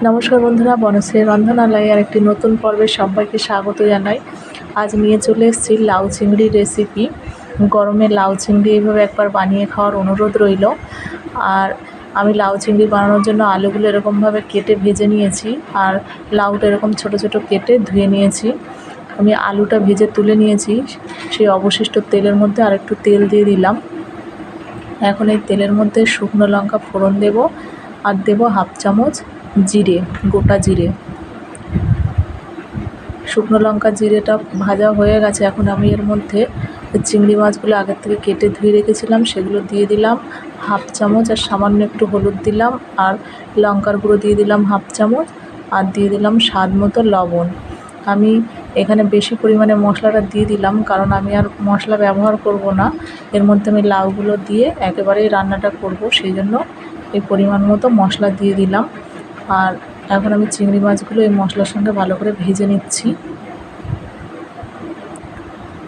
নমস্কার বন্ধুরা, বনশ্রী রন্ধনালয়ে আর একটি নতুন পর্বে সবাইকে স্বাগত জানাই। আজ নিয়ে চলে এসেছি লাউ চিংড়ির রেসিপি। গরমে লাউ চিংড়ি এইভাবে একবার বানিয়ে খাওয়ার অনুরোধ রইল। আর আমি লাউ চিংড়ি বানানোর জন্য আলুগুলো এরকমভাবে কেটে ভেজে নিয়েছি, আর লাউটা এরকম ছোট ছোট কেটে ধুয়ে নিয়েছি। আমি আলুটা ভেজে তুলে নিয়েছি, সেই অবশিষ্ট তেলের মধ্যে আর একটু তেল দিয়ে দিলাম। এখন এই তেলের মধ্যে শুকনো লঙ্কা ফোড়ন দেব, আর দেব হাফ চামচ জিরে, গোটা জিরে। শুকনো লঙ্কা জিরেটা ভাজা হয়ে গেছে। এখন আমি এর মধ্যে চিংড়ি মাছগুলো আগের থেকে কেটে ধুয়ে রেখেছিলাম, সেগুলো দিয়ে দিলাম হাফ চামচ, আর সামান্য একটু হলুদ দিলাম, আর লঙ্কার গুঁড়ো দিয়ে দিলাম হাফ চামচ, আর দিয়ে দিলাম স্বাদ মতো লবণ। আমি এখানে বেশি পরিমাণে মশলাটা দিয়ে দিলাম, কারণ আমি আর মশলা ব্যবহার করব না। এর মধ্যে আমি লাউগুলো দিয়ে একেবারেই রান্নাটা করব, সেই জন্য এই পরিমাণ মতো মশলা দিয়ে দিলাম। আর এখন আমি চিংড়ি মাছগুলো এই মশলার সঙ্গে ভালো করে ভেজে নিচ্ছি।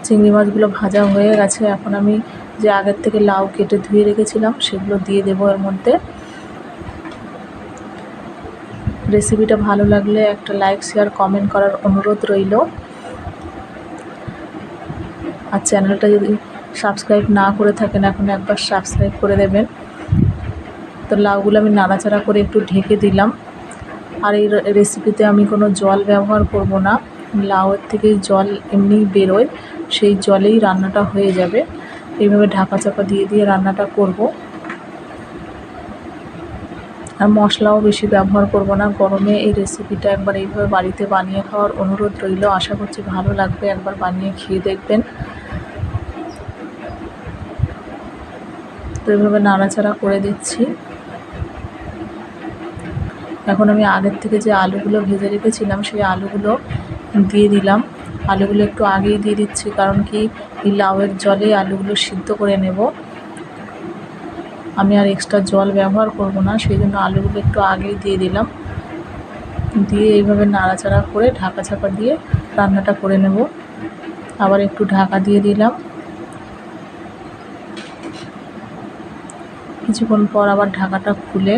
চিংড়ি মাছগুলো ভাজা হয়ে গেছে। এখন আমি যে আগের থেকে লাউ কেটে ধুয়ে রেখেছিলাম সেগুলো দিয়ে দেবো এর মধ্যে। রেসিপিটা ভালো লাগলে একটা লাইক, শেয়ার, কমেন্ট করার অনুরোধ রইল। আর চ্যানেলটা যদি সাবস্ক্রাইব না করে থাকেন, এখন একবার সাবস্ক্রাইব করে দেবেন। তো লাউগুলো আমি নাড়াচাড়া করে একটু ঢেকে দিলাম। আর এই রেসিপিতে আমি কোনো জল ব্যবহার করব না, লাউয়ের থেকে জল এমনিই বেরোয়, সেই জলেই রান্নাটা হয়ে যাবে। এইভাবে ঢাকা চাপা দিয়ে দিয়ে রান্নাটা করব। আর মশলাও বেশি ব্যবহার করব না। গরমে এই রেসিপিটা একবার এইভাবে বাড়িতে বানিয়ে খাওয়ার অনুরোধ রইল। আশা করছি ভালো লাগবে, একবার বানিয়ে খেয়ে দেখবেন। তো এইভাবে নাড়াচাড়া করে দিচ্ছি। এখন আমি আগের থেকে যে আলুগুলো ভেজে রেখেছিলাম সেই আলুগুলো দিয়ে দিলাম। আলুগুলো একটু আগেই দিয়ে দিচ্ছি, কারণ কি এই লাউয়ের জলে আলুগুলো সিদ্ধ করে নেব। আমি আর এক্সট্রা জল ব্যবহার করব না, সেই জন্য আলুগুলো একটু আগেই দিয়ে দিলাম। দিয়ে এইভাবে নাড়াচাড়া করে ঢাকা চাপা দিয়ে রান্নাটা করে নেব। আবার একটু ঢাকা দিয়ে দিলাম। কিছুক্ষণ পর আবার ঢাকাটা খুলে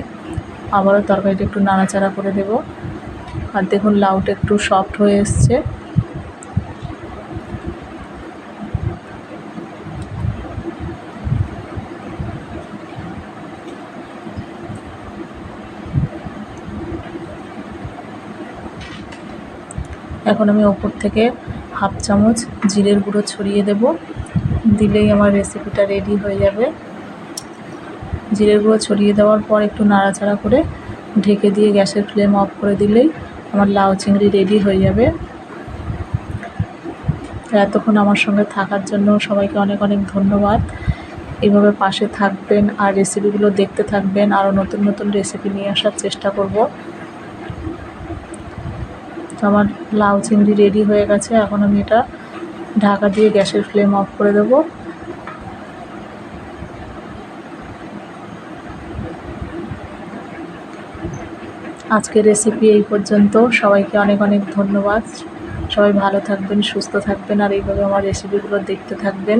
আবারও তরকারিটা একটু নাড়াচাড়া করে দেব। আর দেখুন লাউটা একটু সফট হয়ে এসছে। এখন আমি ওপর থেকে হাফ চামচ জিরের গুঁড়ো ছড়িয়ে দেব, দিলেই আমার রেসিপিটা রেডি হয়ে যাবে। জিরের গুঁড়ো ছড়িয়ে দেওয়ার পর একটু নাড়াচাড়া করে ঢেকে দিয়ে গ্যাসের ফ্লেম অফ করে দিলেই আমার লাউ চিংড়ি রেডি হয়ে যাবে। এতক্ষণ আমার সঙ্গে থাকার জন্য সবাইকে অনেক অনেক ধন্যবাদ। এইভাবে পাশে থাকবেন আর রেসিপিগুলো দেখতে থাকবেন। আরও নতুন নতুন রেসিপি নিয়ে আসার চেষ্টা করব। আমার লাউ চিংড়ি রেডি হয়ে গেছে। এখন আমি এটা ঢাকা দিয়ে গ্যাসের ফ্লেম অফ করে দেব। আজকের রেসিপি এই পর্যন্ত। সবাইকে অনেক অনেক ধন্যবাদ। সবাই ভালো থাকবেন, সুস্থ থাকবেন, আর এইভাবে আমার রেসিপিগুলো দেখতে থাকবেন।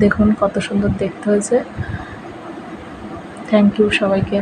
দেখুন কত সুন্দর দেখতে হয়েছে। থ্যাংক ইউ সবাইকে।